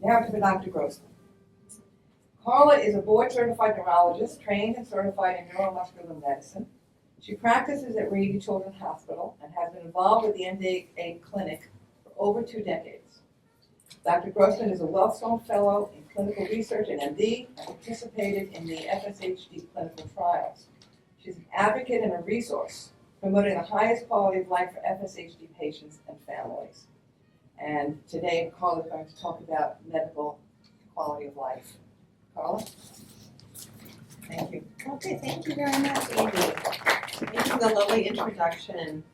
Now to Dr. Grosmann. Carla is a board-certified neurologist, trained and certified in neuromuscular medicine. She practices at Rady Children's Hospital and has been involved with the MD clinic for over 2 decades. Dr. Grosmann is a Wellstone Fellow in Clinical Research at MD and participated in the FSHD clinical trials. She's an advocate and a resource promoting the highest quality of life for FSHD patients and families. And today, Carla is going to talk about medical quality of life. Carla? Thank you. Okay, thank you very much, Amy. Thank you for the lovely introduction.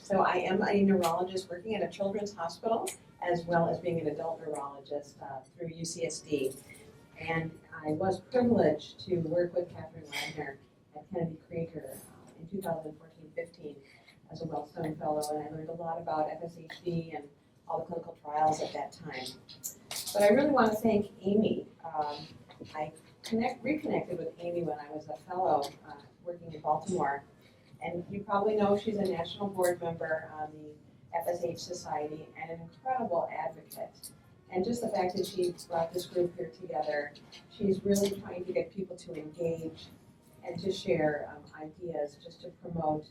So I am a neurologist working at a children's hospital, as well as being an adult neurologist through UCSD. And I was privileged to work with Kathryn Wagner at Kennedy Krieger in 2014-15 as a Wellstone Fellow, and I learned a lot about FSHD and all the clinical trials at that time. But I really want to thank Amy. I reconnected with Amy when I was a fellow working in Baltimore. And you probably know she's a national board member on the FSH Society and an incredible advocate. And just the fact that she brought this group here together, she's really trying to get people to engage and to share ideas just to promote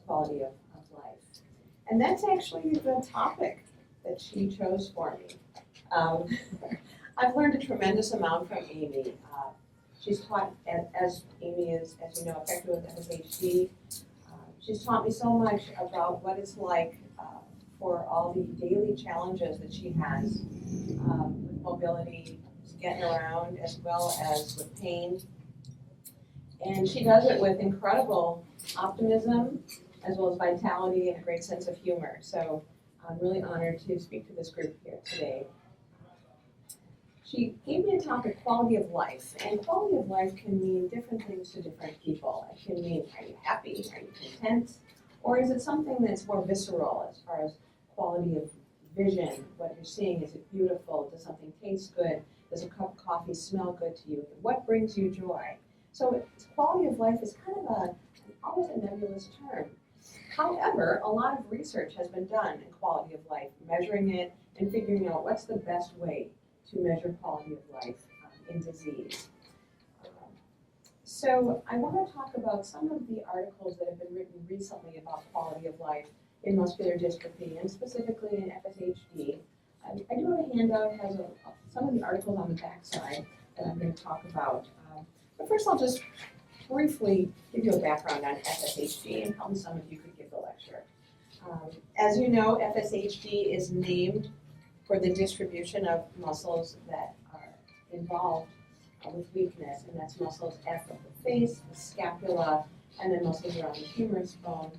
quality of life. And that's actually the topic that she chose for me. I've learned a tremendous amount from Amy. She's taught, as Amy is, as you know, affected with FSHD. She's taught me so much about what it's like for all the daily challenges that she has with mobility, getting around, as well as with pain. And she does it with incredible optimism, as well as vitality and a great sense of humor. So I'm really honored to speak to this group here today. She gave me a topic, quality of life. And quality of life can mean different things to different people. It can mean, are you happy? Are you content? Or is it something that's more visceral as far as quality of vision? What you're seeing, is it beautiful? Does something taste good? Does a cup of coffee smell good to you? What brings you joy? So quality of life is kind of almost a nebulous term. However, a lot of research has been done in quality of life, measuring it and figuring out what's the best way to measure quality of life in disease. So I want to talk about some of the articles that have been written recently about quality of life in muscular dystrophy and specifically in FSHD. I do have a handout that has some of the articles on the back side that I'm going to talk about. But first I'll just briefly give you a background on FSHD and probably some of you could give the lecture. As you know, FSHD is named for the distribution of muscles that are involved with weakness, and that's muscles F of the face, the scapula, and then muscles around the humerus bone.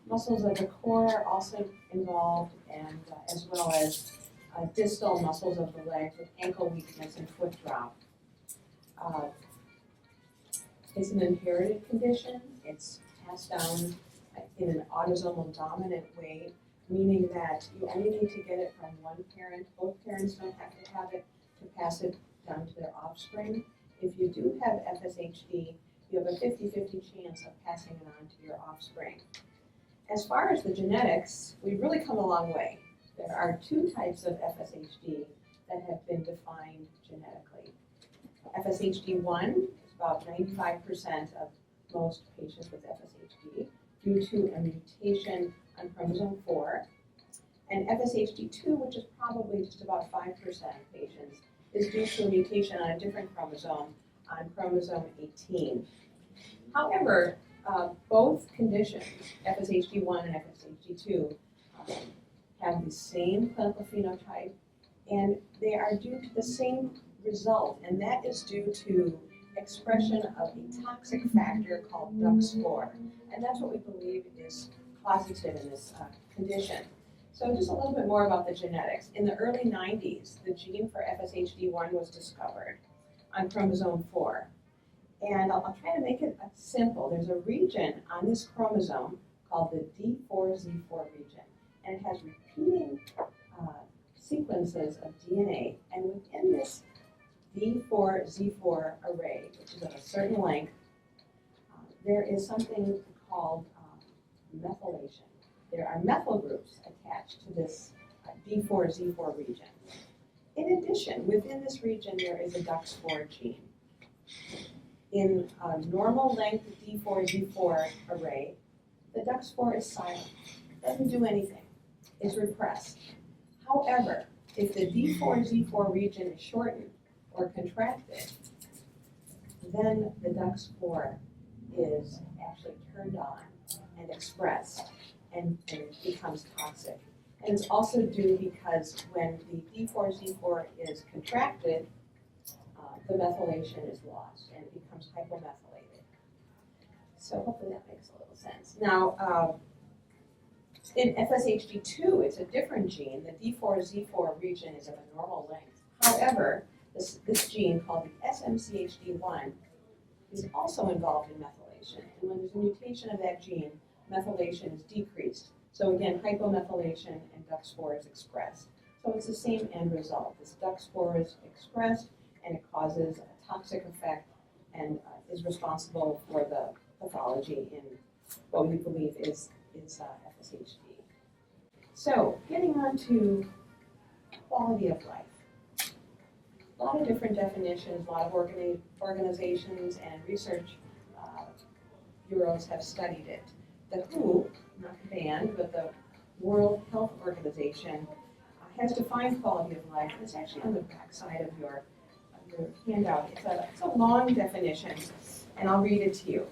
Muscles of the core are also involved, and as well as distal muscles of the legs with ankle weakness and foot drop. It's an inherited condition. It's passed down in an autosomal dominant way, meaning that you only need to get it from one parent. Both parents don't have to have it to pass it down to their offspring. If you do have FSHD, you have a 50-50 chance of passing it on to your offspring. As far as the genetics, we've really come a long way. There are 2 types of FSHD that have been defined genetically. FSHD1 is about 95% of most patients with FSHD due to a mutation on chromosome 4, and FSHD2, which is probably just about 5% of patients, is due to a mutation on a different chromosome, on chromosome 18. However, both conditions, FSHD1 and FSHD2, have the same clinical phenotype, and they are due to the same result, and that is due to expression of a toxic factor called DUX4, and that's what we believe is causative in this condition. So just a little bit more about the genetics. In the early 90s, the gene for FSHD1 was discovered on chromosome 4. And I'll try to make it simple. There's a region on this chromosome called the D4Z4 region, and it has repeating sequences of DNA, and within this D4Z4 array, which is of a certain length, there is something called methylation. There are methyl groups attached to this D4Z4 region. In addition, within this region, there is a DUX4 gene. In a normal length D4Z4 array, the DUX4 is silent, doesn't do anything, is repressed. However, if the D4Z4 region is shortened or contracted, then the DUX4 is actually turned on and expressed and becomes toxic. And it's also due because when the D4Z4 is contracted, the methylation is lost and it becomes hypomethylated. So hopefully that makes a little sense. Now, in FSHD2, it's a different gene. The D4Z4 region is of a normal length. However, this gene called the SMCHD1 is also involved in methylation. And when there's a mutation of that gene, methylation is decreased. So again, hypomethylation and DUX4 is expressed. So it's the same end result. This DUX4 is expressed and it causes a toxic effect and is responsible for the pathology in what we believe is FSHD. So getting on to quality of life. A lot of different definitions, a lot of organizations and research bureaus have studied it. The WHO, not the band, but the World Health Organization has defined quality of life, and it's actually on the back side of your handout. It's a long definition, and I'll read it to you.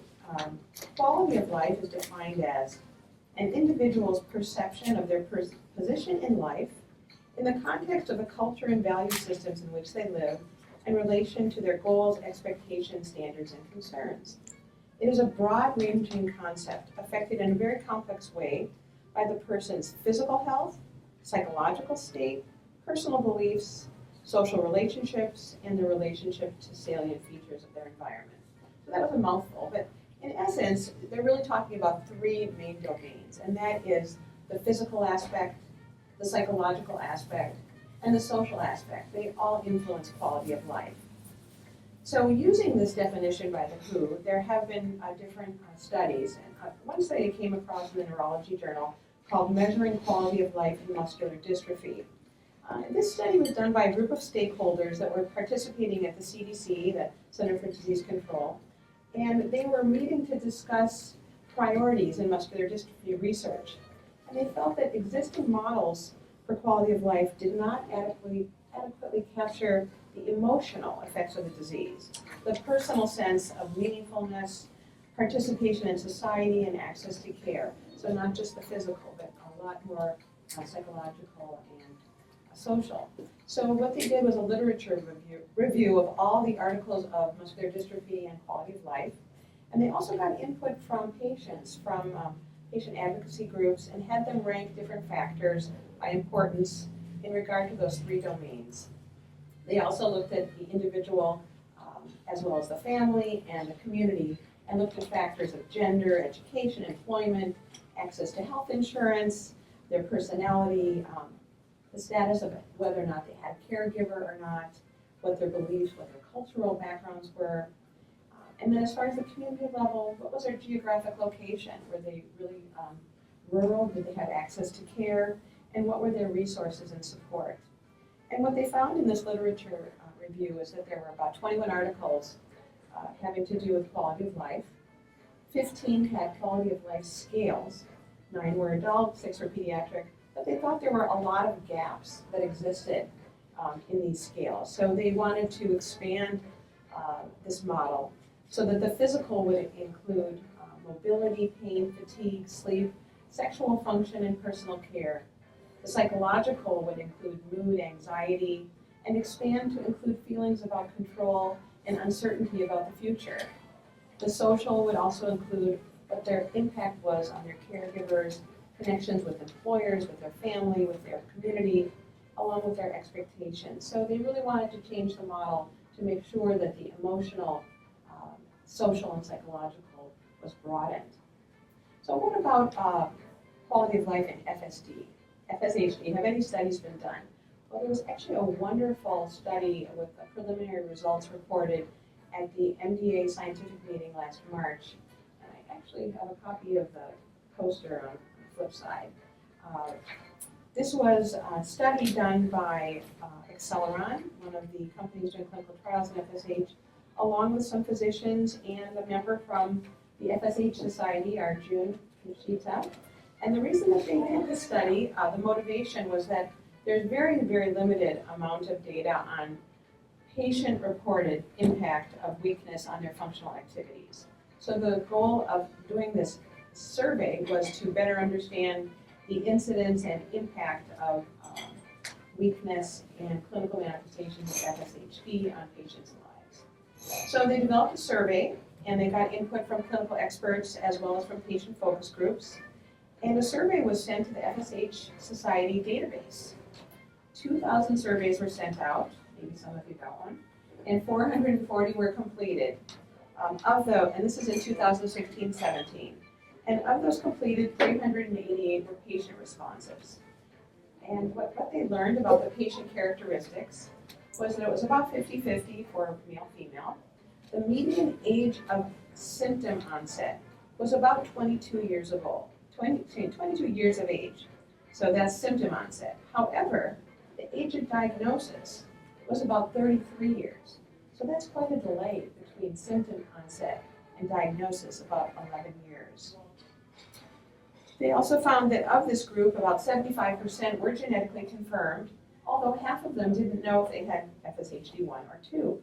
Quality of life is defined as an individual's perception of their position in life in the context of the culture and value systems in which they live in relation to their goals, expectations, standards, and concerns. It is a broad-ranging concept affected in a very complex way by the person's physical health, psychological state, personal beliefs, social relationships, and their relationship to salient features of their environment. So that was a mouthful, but in essence, they're really talking about three main domains, and that is the physical aspect, the psychological aspect, and the social aspect. They all influence quality of life. So using this definition by the WHO, there have been different studies. And one study came across in the Neurology Journal called Measuring Quality of Life in Muscular Dystrophy. This study was done by a group of stakeholders that were participating at the CDC, the Center for Disease Control, and they were meeting to discuss priorities in muscular dystrophy research. And they felt that existing models for quality of life did not adequately capture the emotional effects of the disease, the personal sense of meaningfulness, participation in society, and access to care. So not just the physical, but a lot more psychological and social. So what they did was a literature review of all the articles of muscular dystrophy and quality of life. And they also got input from patients, from patient advocacy groups, and had them rank different factors by importance in regard to those three domains. They also looked at the individual as well as the family and the community, and looked at factors of gender, education, employment, access to health insurance, their personality, the status of whether or not they had a caregiver or not, what their beliefs, what their cultural backgrounds were. And then as far as the community level, what was their geographic location? Were they really rural? Did they have access to care? And what were their resources and support? And what they found in this literature review is that there were about 21 articles having to do with quality of life. 15 had quality of life scales. 9 were adult, 6 were pediatric. But they thought there were a lot of gaps that existed in these scales. So they wanted to expand this model so that the physical would include mobility, pain, fatigue, sleep, sexual function, and personal care. The psychological would include mood, anxiety, and expand to include feelings about control and uncertainty about the future. The social would also include what their impact was on their caregivers, connections with employers, with their family, with their community, along with their expectations. So they really wanted to change the model to make sure that the emotional, social, and psychological was broadened. So what about quality of life in FSHD? Have any studies been done? Well, there was actually a wonderful study with preliminary results reported at the MDA scientific meeting last March. And I actually have a copy of the poster on the flip side. This was a study done by Acceleron, one of the companies doing clinical trials in FSH, along with some physicians and a member from the FSH Society, our June Nishita. And the reason that they did this study, the motivation was that there's very, very limited amount of data on patient-reported impact of weakness on their functional activities. So the goal of doing this survey was to better understand the incidence and impact of weakness and clinical manifestations of FSHD on patients' lives. So they developed a survey, and they got input from clinical experts as well as from patient focus groups. And a survey was sent to the FSH Society database. 2,000 surveys were sent out, maybe some of you got one, and 440 were completed. And this is in 2016-17. And of those completed, 388 were patient responses. And what they learned about the patient characteristics was that it was about 50-50 for male-female. The median age of symptom onset was about 22 years of old, 22 years of age. So that's symptom onset. However, the age of diagnosis was about 33 years. So that's quite a delay between symptom onset and diagnosis, about 11 years. They also found that of this group, about 75% were genetically confirmed, although half of them didn't know if they had FSHD 1 or 2.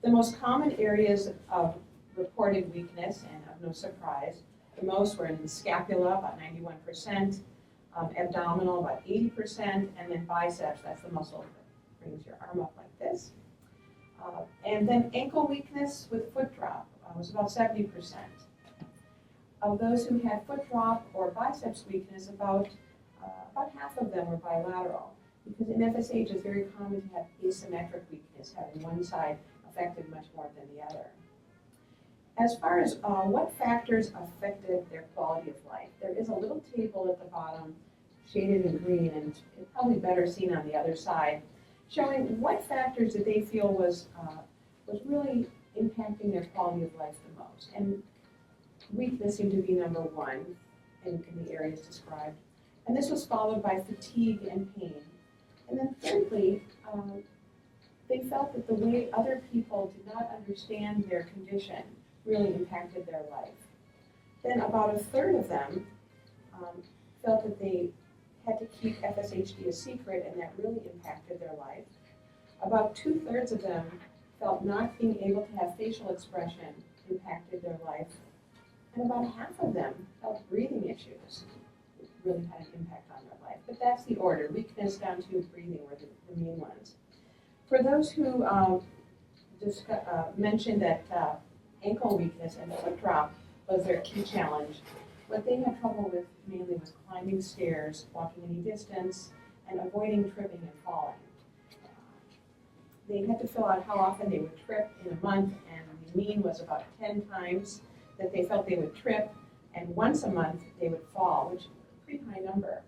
The most common areas of reported weakness, and of no surprise, the most were in the scapula, about 91%, abdominal, about 80%, and then biceps, that's the muscle that brings your arm up like this. And then ankle weakness with foot drop was about 70%. Of those who had foot drop or biceps weakness, about half of them were bilateral, because in FSH it's very common to have asymmetric weakness, having one side affected much more than the other. As far as what factors affected their quality of life, there is a little table at the bottom, shaded in green, and it's probably better seen on the other side, showing what factors did they feel was really impacting their quality of life the most. And weakness seemed to be number one in the areas described. And this was followed by fatigue and pain. And then thirdly, they felt that the way other people did not understand their condition really impacted their life. Then about a third of them felt that they had to keep FSHD a secret, and that really impacted their life. About 2/3 of them felt not being able to have facial expression impacted their life. And about half of them felt breathing issues really had an impact on their life. But that's the order. Weakness down to breathing were the main ones. For those who mentioned that ankle weakness and foot drop was their key challenge, what they had trouble with mainly was climbing stairs, walking any distance, and avoiding tripping and falling. They had to fill out how often they would trip in a month, and the mean was about 10 times that they felt they would trip, and once a month they would fall, which is a pretty high number.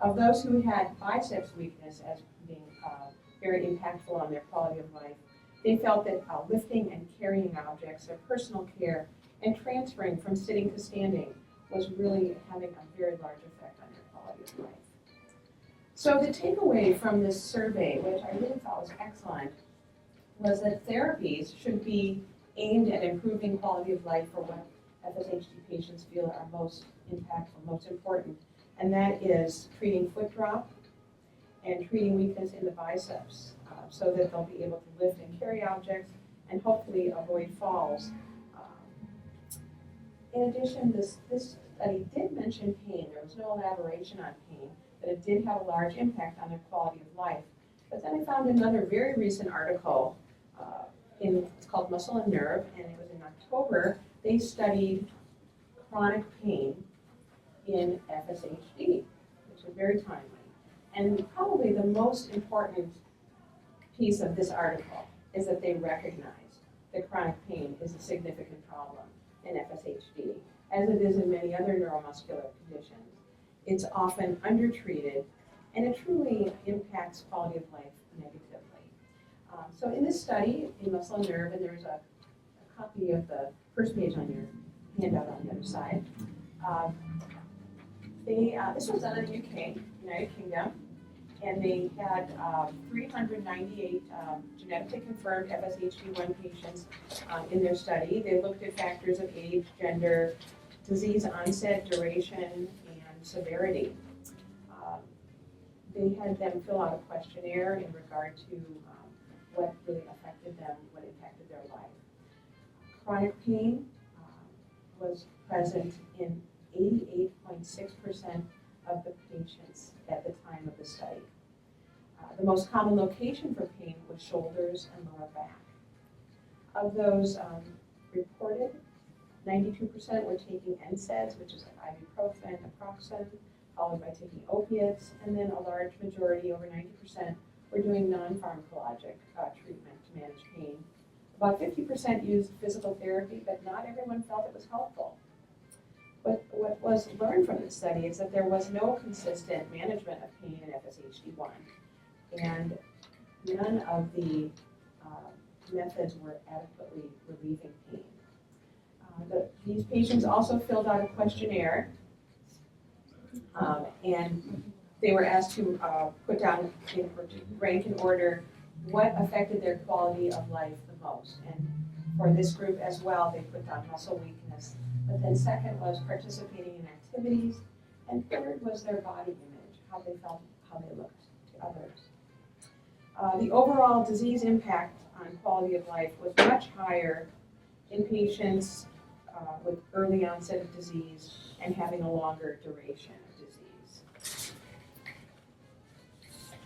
Of those who had biceps weakness as being very impactful on their quality of life, they felt that lifting and carrying objects, their personal care, and transferring from sitting to standing was really having a very large effect on their quality of life. So the takeaway from this survey, which I really thought was excellent, was that therapies should be aimed at improving quality of life for what FSHD patients feel are most impactful, most important, and that is treating foot drop and treating weakness in the biceps so that they'll be able to lift and carry objects and hopefully avoid falls. In addition, this study did mention pain. There was no elaboration on pain, but it did have a large impact on their quality of life. But then I found another very recent article it's called Muscle and Nerve, and it was in October. They studied chronic pain in FSHD, which is very timely. And probably the most important piece of this article is that they recognize that chronic pain is a significant problem in FSHD, as it is in many other neuromuscular conditions. It's often undertreated, and it truly impacts quality of life negatively. So in this study, in Muscle and Nerve, and there's a copy of the first page on your handout on the other side, this was done in the UK, United Kingdom, and they had 398 genetically confirmed FSHD1 patients in their study. They looked at factors of age, gender, disease onset, duration, and severity. They had them fill out a questionnaire in regard to what really affected them, what impacted their life. Chronic pain was present in 88.6% of the patients at the time of the study. The most common location for pain was shoulders and lower back. Of those reported, 92% were taking NSAIDs, which is like ibuprofen, naproxen, followed by taking opiates, and then a large majority, over 90%, were doing non-pharmacologic treatment to manage pain. About 50% used physical therapy, but not everyone felt it was helpful. What was learned from this study is that there was no consistent management of pain in FSHD1, and none of the methods were adequately relieving pain. These patients also filled out a questionnaire, and they were asked to put down, rank in order, what affected their quality of life the most. And for this group as well, they put down muscle weakness. But then second was participating in activities, and third was their body image, how they felt, how they looked to others. The overall disease impact on quality of life was much higher in patients with early onset of disease and having a longer duration of disease.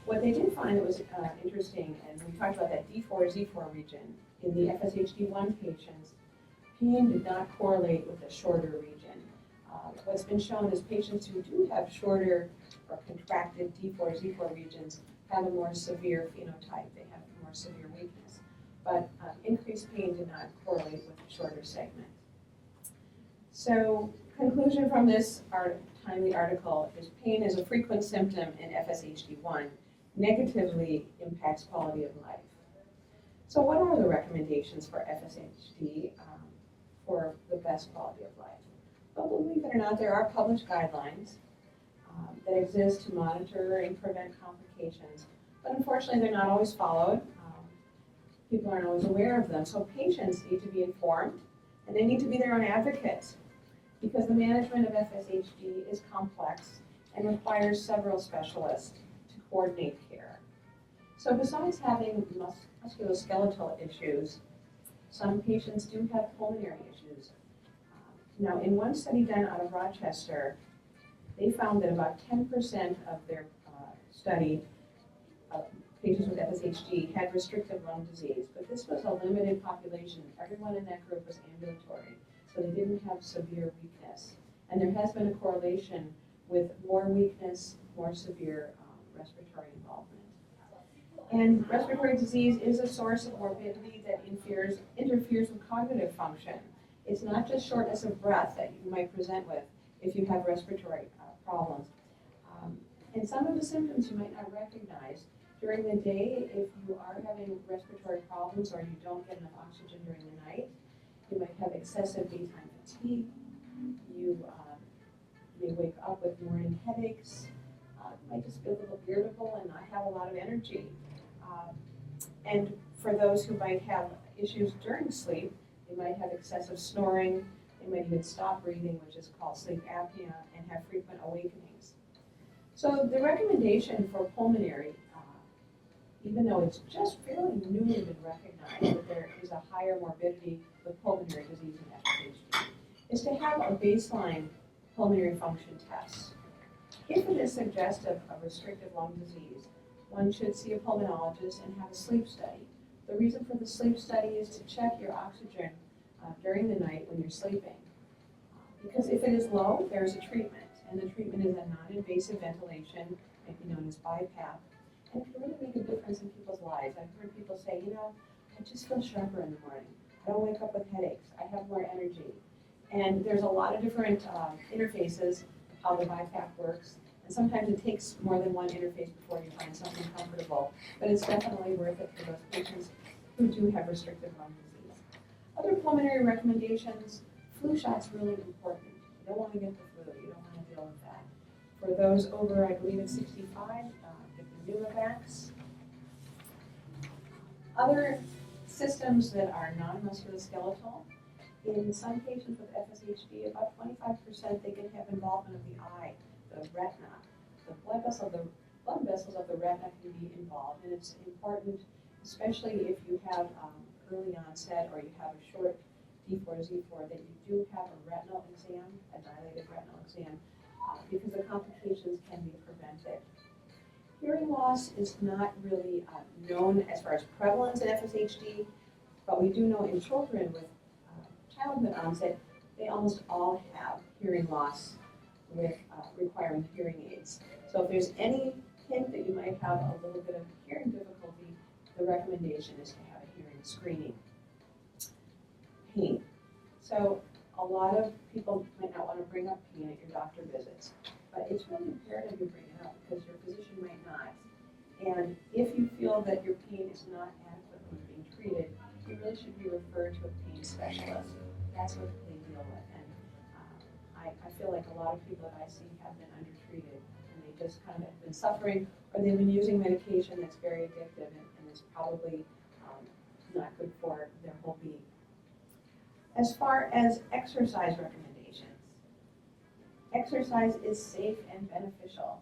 What they did find that was interesting, and we talked about that D4-Z4 region, in the FSHD1 patients, pain did not correlate with the shorter region. What's been shown is patients who do have shorter or contracted D4-Z4 regions have a more severe phenotype. They have more severe weakness. But increased pain did not correlate with the shorter segment. So, conclusion from this timely article is pain is a frequent symptom in FSHD1, negatively impacts quality of life. So what are the recommendations for FSHD for the best quality of life? Well, believe it or not, there are published guidelines that exist to monitor and prevent complications, but unfortunately they're not always followed. People aren't always aware of them, so patients need to be informed, and they need to be their own advocates, because the management of FSHD is complex and requires several specialists to coordinate care. So besides having musculoskeletal issues, some patients do have pulmonary issues. Now, in one study done out of Rochester, they found that about 10% of their study patients with FSHD had restrictive lung disease, but this was a limited population. Everyone in that group was ambulatory, so they didn't have severe weakness. And there has been a correlation with more weakness, more severe respiratory involvement. And respiratory disease is a source of morbidity that interferes with cognitive function. It's not just shortness of breath that you might present with if you have respiratory problems. And some of the symptoms you might not recognize. During the day, if you are having respiratory problems or you don't get enough oxygen during the night, you might have excessive daytime fatigue. You may wake up with morning headaches. You might just feel a little irritable and not have a lot of energy. And for those who might have issues during sleep, they might have excessive snoring. They might even stop breathing, which is called sleep apnea, and have frequent awakenings. So the recommendation for pulmonary, even though it's just fairly newly been recognized that there is a higher morbidity with pulmonary disease in FSHD, is to have a baseline pulmonary function test. If it is suggestive of restrictive lung disease, one should see a pulmonologist and have a sleep study. The reason for the sleep study is to check your oxygen during the night when you're sleeping. Because if it is low, there is a treatment, and the treatment is a non-invasive ventilation, might be known as BiPAP, and it can really make a difference in people's lives. I've heard people say, I just feel sharper in the morning. I don't wake up with headaches. I have more energy. And there's a lot of different interfaces of how the BiPAP works. And sometimes it takes more than one interface before you find something comfortable. But it's definitely worth it for those patients who do have restrictive lung disease. Other pulmonary recommendations, flu shot's really important. You don't want to get the flu. You don't want to deal with that. For those over, I believe it's 65, get the Pneumovax. Other systems that are non-musculoskeletal, in some patients with FSHD, about 25% they can have involvement of the eye, the retina. The blood vessels of the retina can be involved, and it's important, especially if you have early onset or you have a short D4 Z4, that you do have a retinal exam, a dilated retinal exam, because the complications can be prevented. Hearing loss is not really known as far as prevalence in FSHD, but we do know in children with childhood onset, they almost all have hearing loss with requiring hearing aids. So if there's any hint that you might have a little bit of hearing difficulty, the recommendation is to have a hearing screening. Pain. So a lot of people might not want to bring up pain at your doctor visits, but it's really imperative you bring it up because your physician might not. And if you feel that your pain is not adequately being treated, you really should be referred to a pain specialist. That's what they deal with. And I feel like a lot of people that I see have been undertreated and they just kind of have been suffering, or they've been using medication that's very addictive and is probably not good for their whole being. As far as exercise recommendations, exercise is safe and beneficial.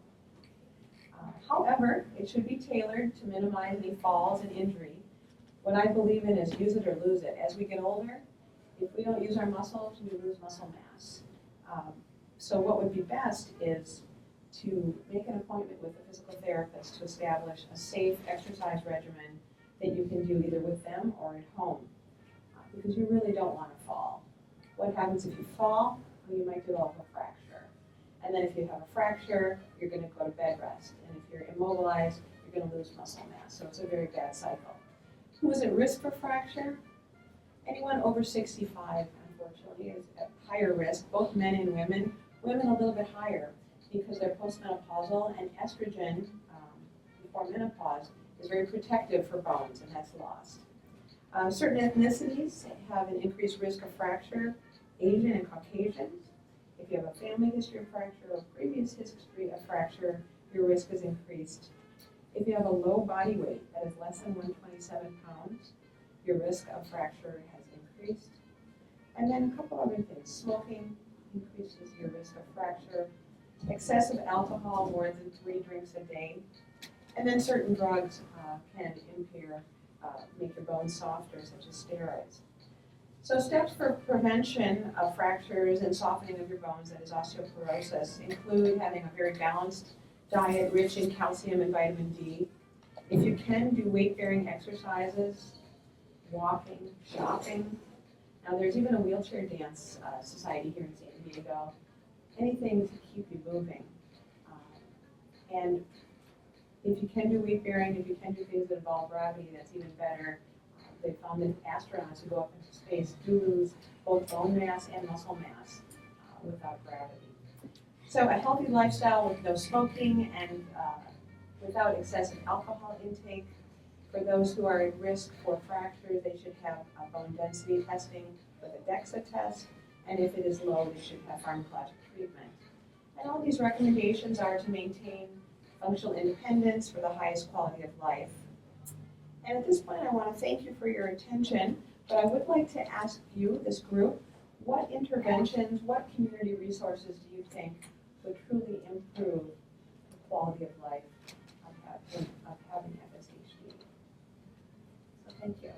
However, it should be tailored to minimize any falls and injury. What I believe in is use it or lose it. As we get older, if we don't use our muscles, we lose muscle mass. So what would be best is to make an appointment with a physical therapist to establish a safe exercise regimen that you can do either with them or at home, because you really don't want to fall. What happens if you fall? Well, you might develop a fracture. And then if you have a fracture, you're going to go to bed rest. And if you're immobilized, you're going to lose muscle mass. So it's a very bad cycle. Who is at risk for fracture? Anyone over 65, unfortunately, is at higher risk, both men and women. Women a little bit higher because they're postmenopausal, and estrogen before menopause is very protective for bones, and that's lost. Certain ethnicities have an increased risk of fracture, Asian and Caucasians. If you have a family history of fracture or previous history of fracture, your risk is increased. If you have a low body weight, that is less than 127 pounds, your risk of fracture has increased. And then a couple other things. Smoking increases your risk of fracture. Excessive alcohol, more than 3 drinks a day. And then certain drugs can impair, make your bones softer, such as steroids. So steps for prevention of fractures and softening of your bones, that is osteoporosis, include having a very balanced diet rich in calcium and vitamin D. If you can, do weight-bearing exercises, walking, shopping. Now there's even a wheelchair dance society here in San Diego. Anything to keep you moving. And if you can do weight-bearing, if you can do things that involve gravity, that's even better. They found that astronauts who go up into space do lose both bone mass and muscle mass without gravity. So a healthy lifestyle with no smoking and without excessive alcohol intake. For those who are at risk for fractures, they should have bone density testing with a DEXA test, and if it is low, they should have pharmacologic treatment. And all these recommendations are to maintain functional independence for the highest quality of life. And at this point, I want to thank you for your attention, but I would like to ask you, this group, what interventions, what community resources do you think would truly improve the quality of life of having FSHD? So thank you.